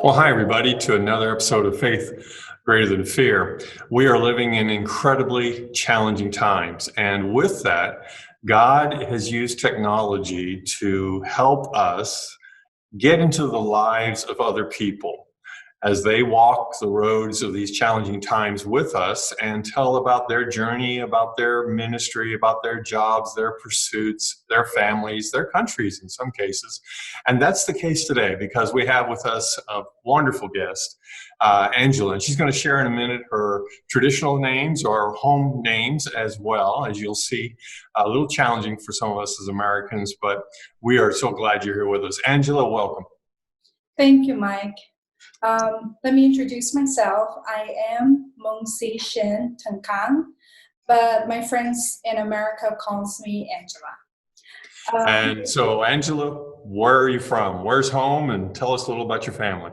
Well, hi, everybody, to another episode of Faith Greater Than Fear. We are living in incredibly challenging times. And with that, God has used technology to help us get into the lives of other people as they walk the roads of these challenging times with us and tell about their journey, about their ministry, about their jobs, their pursuits, their families, their countries in some cases. And that's the case today because we have with us a wonderful guest, Angela, and she's going to share in a minute her traditional names or home names as well. As you'll see, a little challenging for some of us as Americans, but we are so glad you're here with us. Angela, welcome. Thank you, Mike. Let me introduce myself. I am Mong Si Shin Tenkang, but my friends in America calls me Angela. And so, Angela, where are you from? Where's home? And tell us a little about your family.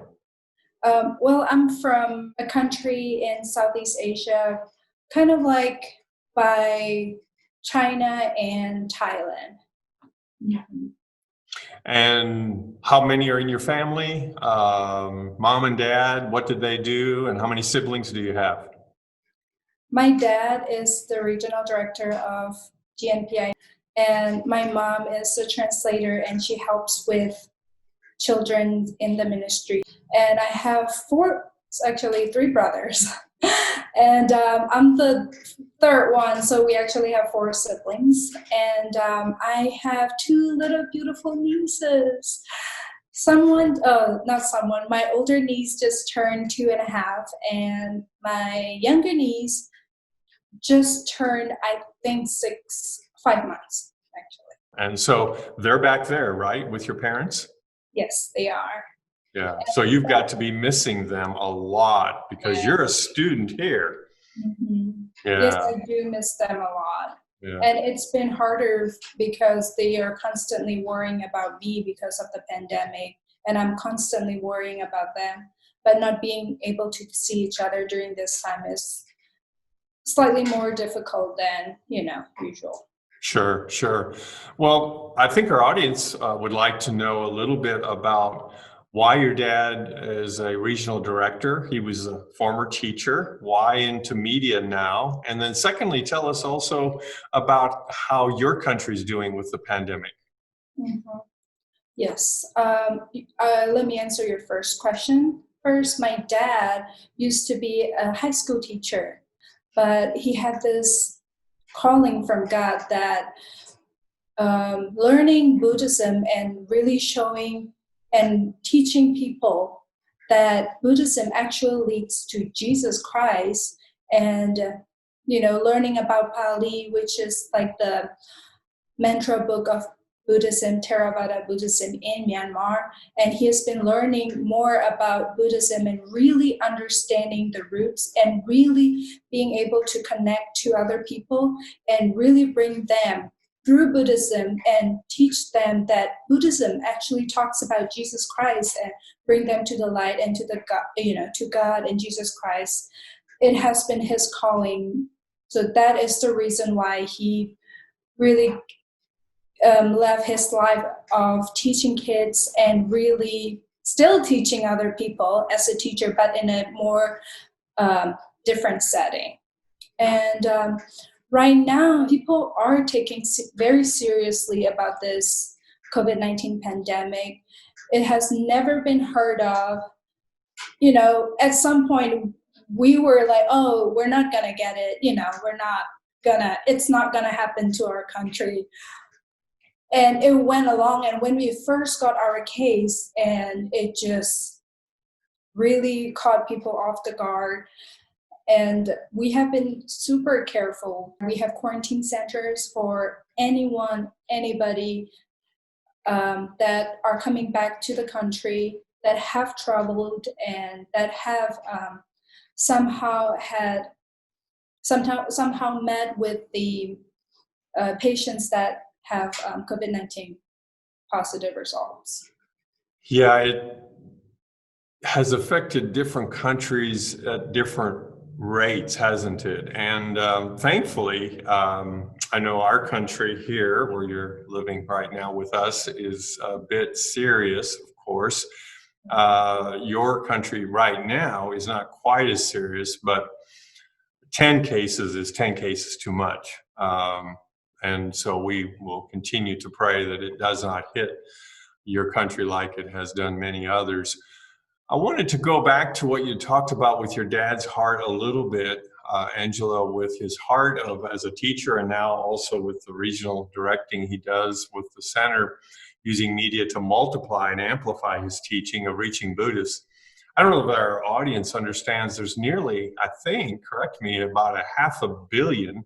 Well, I'm from a country in Southeast Asia, kind of like by China and Thailand. Mm-hmm. And how many are in your family? Mom and dad, what did they do? And how many siblings do you have? My dad is the regional director of GNPI, and my mom is a translator, and she helps with children in the ministry. And I have three brothers. And I'm the third one, so we actually have four siblings. And I have two little beautiful nieces. My older niece just turned 2.5, and my younger niece just turned, I think, 5 months, actually. And so they're back there, right, with your parents? Yes, they are. Yeah, so you've got to be missing them a lot because you're a student here. Mm-hmm. Yeah. Yes, I do miss them a lot. Yeah. And it's been harder because they are constantly worrying about me because of the pandemic, and I'm constantly worrying about them. But not being able to see each other during this time is slightly more difficult than, usual. Sure. Well, I think our audience would like to know a little bit about why your dad is a regional director. He was a former teacher. Why into media now? And then secondly, tell us also about how your country's doing with the pandemic. Mm-hmm. Yes. Let me answer your first question. First, my dad used to be a high school teacher, but he had this calling from God that learning Buddhism and really showing and teaching people that Buddhism actually leads to Jesus Christ, and learning about Pali, which is like the mantra book of Buddhism, Theravada Buddhism in Myanmar, and he has been learning more about Buddhism and really understanding the roots and really being able to connect to other people and really bring them through Buddhism and teach them that Buddhism actually talks about Jesus Christ and bring them to the light and to to God and Jesus Christ. It has been his calling. So that is the reason why he really left his life of teaching kids and really still teaching other people as a teacher, but in a more different setting. And right now, people are taking very seriously about this COVID-19 pandemic. It has never been heard of. At some point, we were like, oh, we're not going to get it. It's not going to happen to our country. And it went along, and when we first got our case, and it just really caught people off the guard. And we have been super careful. We have quarantine centers for anybody that are coming back to the country, that have traveled, and that have somehow met with the patients that have COVID-19 positive results. Yeah, it has affected different countries at different rates, hasn't it? And thankfully, I know our country here, where you're living right now with us, is a bit serious, of course. Your country right now is not quite as serious, but 10 cases is 10 cases too much. And so we will continue to pray that it does not hit your country like it has done many others. I wanted to go back to what you talked about with your dad's heart a little bit, Angela, with his heart of as a teacher, and now also with the regional directing he does with the center, using media to multiply and amplify his teaching of reaching Buddhists. I don't know if our audience understands there's nearly, I think, correct me, about 500 million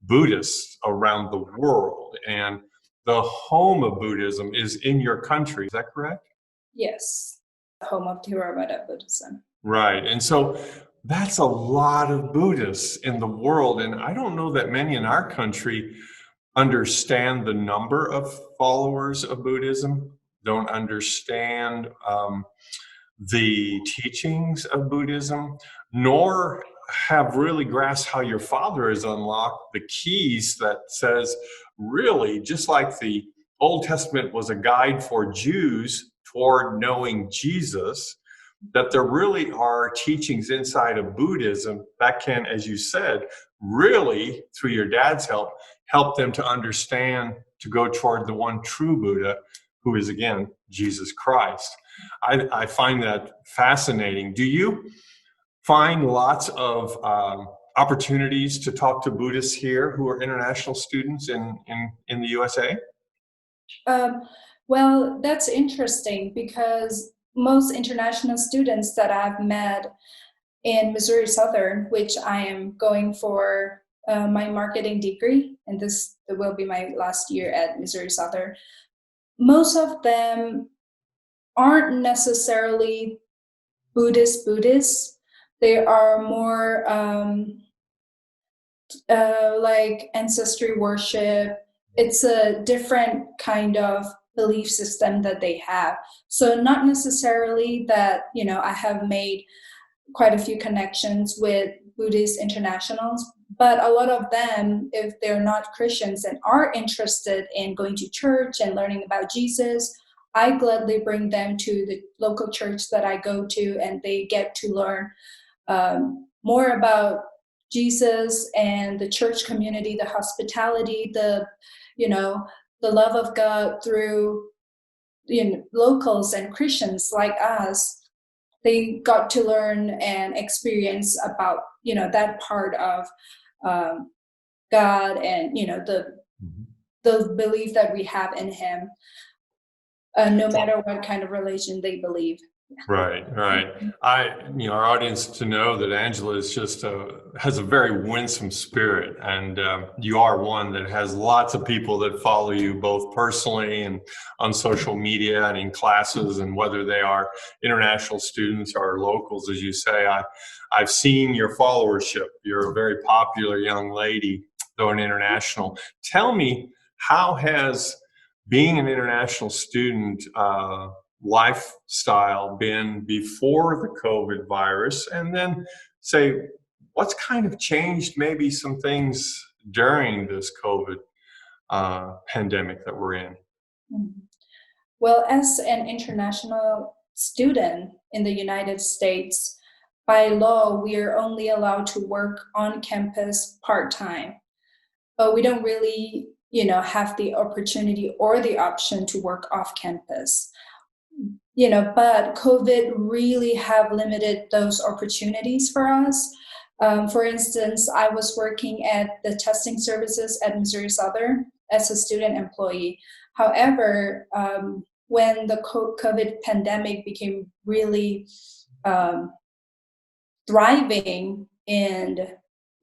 Buddhists around the world. And the home of Buddhism is in your country. Is that correct? Yes, the home of Theravada Buddhism. Right. And so that's a lot of Buddhists in the world. And I don't know that many in our country understand the number of followers of Buddhism, don't understand the teachings of Buddhism, nor have really grasped how your father has unlocked the keys that says, really, just like the Old Testament was a guide for Jews toward knowing Jesus, that there really are teachings inside of Buddhism that can, as you said, really, through your dad's help them to understand, to go toward the one true Buddha, who is, again, Jesus Christ. I find that fascinating. Do you find lots of opportunities to talk to Buddhists here who are international students in the USA? Well, that's interesting because most international students that I've met in Missouri Southern, which I am going for my marketing degree, and this will be my last year at Missouri Southern, most of them aren't necessarily Buddhists. They are more like ancestry worship. It's a different kind of belief system that they have. So not necessarily that, I have made quite a few connections with Buddhist internationals, but a lot of them, if they're not Christians and are interested in going to church and learning about Jesus, I gladly bring them to the local church that I go to, and they get to learn more about Jesus and the church community, the hospitality, the love of God through locals and Christians like us. They got to learn and experience about that part of God and the belief that we have in Him, no matter what kind of religion they believe. Right. Our audience to know that Angela is just has a very winsome spirit, and you are one that has lots of people that follow you both personally and on social media and in classes, and whether they are international students or locals, as you say. I've seen your followership. You're a very popular young lady, though an international. Tell me, how has being an international student lifestyle been before the COVID virus, and then say what's kind of changed maybe some things during this COVID pandemic that we're in? Well, as an international student in the United States, by law, we are only allowed to work on campus part-time. But we don't really, have the opportunity or the option to work off campus. But COVID really have limited those opportunities for us. For instance, I was working at the testing services at Missouri Southern as a student employee. However, when the COVID pandemic became really thriving in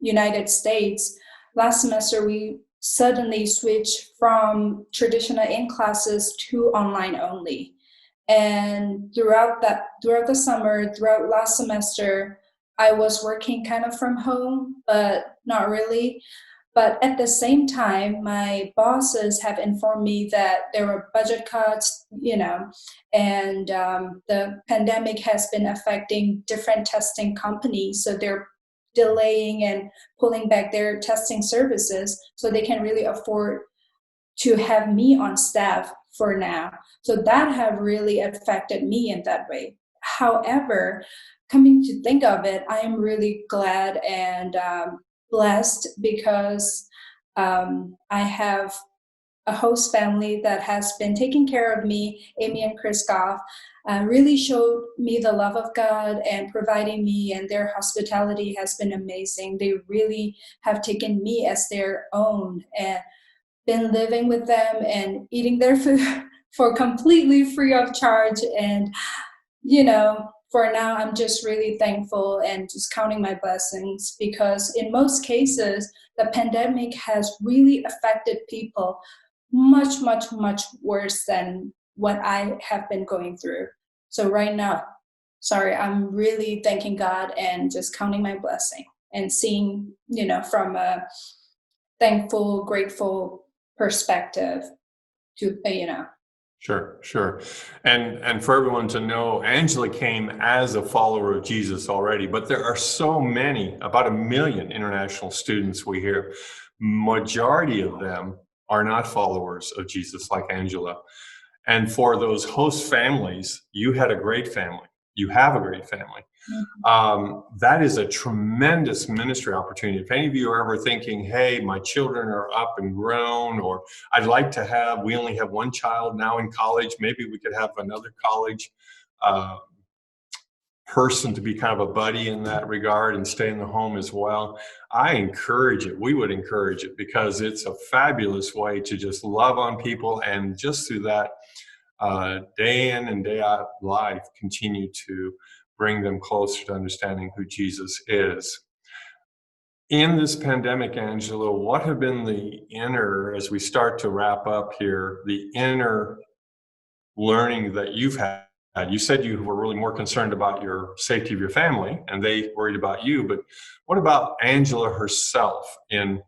United States, last semester we suddenly switched from traditional in-classes to online only. And throughout the summer, throughout last semester, I was working kind of from home, but not really. But at the same time, my bosses have informed me that there were budget cuts, and the pandemic has been affecting different testing companies. So they're delaying and pulling back their testing services so they can really afford to have me on staff for now. So that have really affected me in that way. However, coming to think of it, I am really glad and blessed because I have a host family that has been taking care of me. Amy and Chris Goff really showed me the love of God and providing me, and their hospitality has been amazing. They really have taken me as their own and been living with them and eating their food for completely free of charge. And, for now, I'm just really thankful and just counting my blessings, because in most cases, the pandemic has really affected people much, much, much worse than what I have been going through. So right now, I'm really thanking God and just counting my blessing and seeing, from a thankful, grateful perspective to. Sure. And for everyone to know, Angela came as a follower of Jesus already, but there are so many, about 1 million international students we hear. Majority of them are not followers of Jesus like Angela. And for those host families, you had a great family. You have a great family. That is a tremendous ministry opportunity. If any of you are ever thinking, hey, my children are up and grown, or we only have one child now in college, maybe we could have another college person to be kind of a buddy in that regard and stay in the home as well. I encourage it. We would encourage it, because it's a fabulous way to just love on people, and just through that day in and day out life, continue to bring them closer to understanding who Jesus is. In this pandemic, Angela, what have been the inner, as we start to wrap up here, the inner learning that you've had? You said you were really more concerned about your safety of your family, and they worried about you. But what about Angela herself in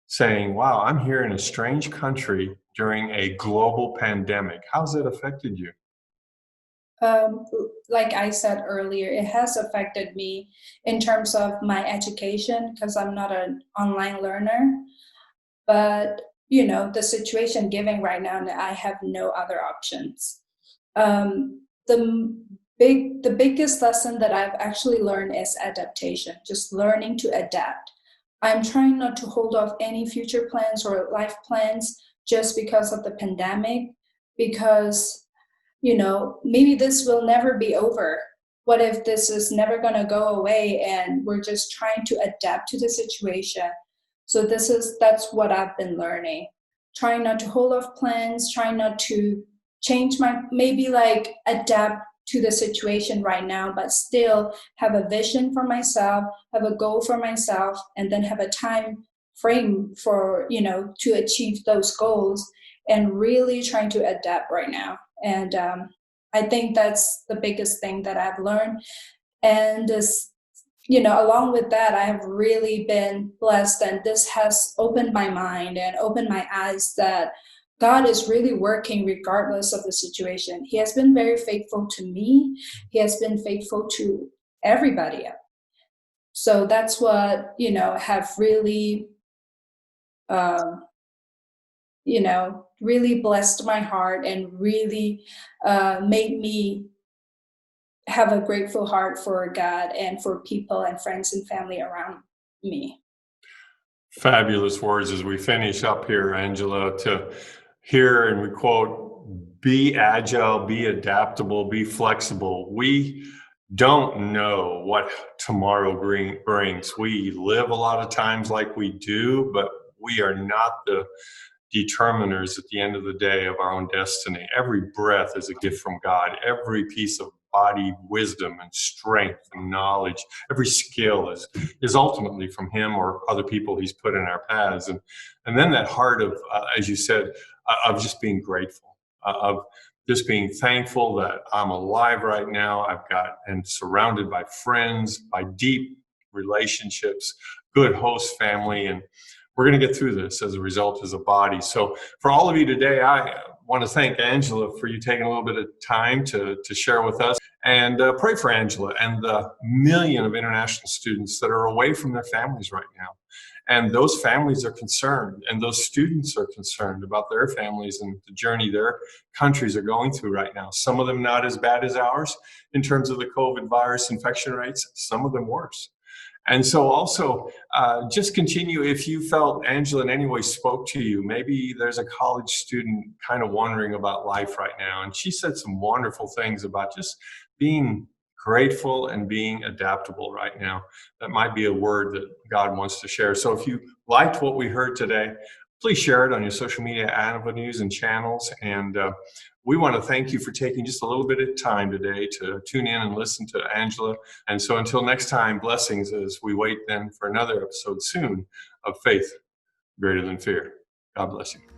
saying, wow, I'm here in a strange country during a global pandemic? How's it affected you? Like I said earlier, it has affected me in terms of my education, because I'm not an online learner. But, the situation given right now, I have no other options. The biggest lesson that I've actually learned is adaptation, just learning to adapt. I'm trying not to hold off any future plans or life plans just because of the pandemic, because maybe this will never be over. What if this is never going to go away and we're just trying to adapt to the situation? So that's what I've been learning. Trying not to hold off plans, trying not to change maybe like adapt to the situation right now, but still have a vision for myself, have a goal for myself, and then have a time frame for, to achieve those goals, and really trying to adapt right now. And I think that's the biggest thing that I've learned. And this, along with that, I have really been blessed, and this has opened my mind and opened my eyes that God is really working regardless of the situation. He has been very faithful to me. He has been faithful to everybody. So that's what, have really, really blessed my heart, and really made me have a grateful heart for God and for people and friends and family around me. Fabulous words as we finish up here, Angela, to hear, and we quote, be agile, be adaptable, be flexible. We don't know what tomorrow brings. We live a lot of times like we do, but we are not the determiners at the end of the day of our own destiny. Every breath is a gift from God. Every piece of body wisdom and strength and knowledge, every skill is ultimately from Him or other people He's put in our paths. And then that heart of, as you said, of just being grateful, of just being thankful that I'm alive right now. I've got and surrounded by friends, by deep relationships, good host family, and we're going to get through this as a result as a body. So for all of you today, I want to thank Angela for you taking a little bit of time to share with us, and pray for Angela and the 1 million of international students that are away from their families right now. And those families are concerned, and those students are concerned about their families and the journey their countries are going through right now. Some of them not as bad as ours in terms of the COVID virus infection rates, some of them worse. And so also just continue, if you felt Angela in any way spoke to you, maybe there's a college student kind of wondering about life right now. And she said some wonderful things about just being grateful and being adaptable right now. That might be a word that God wants to share. So if you liked what we heard today, please share it on your social media avenues and channels. And we want to thank you for taking just a little bit of time today to tune in and listen to Angela. And so until next time, blessings as we wait then for another episode soon of Faith Greater Than Fear. God bless you.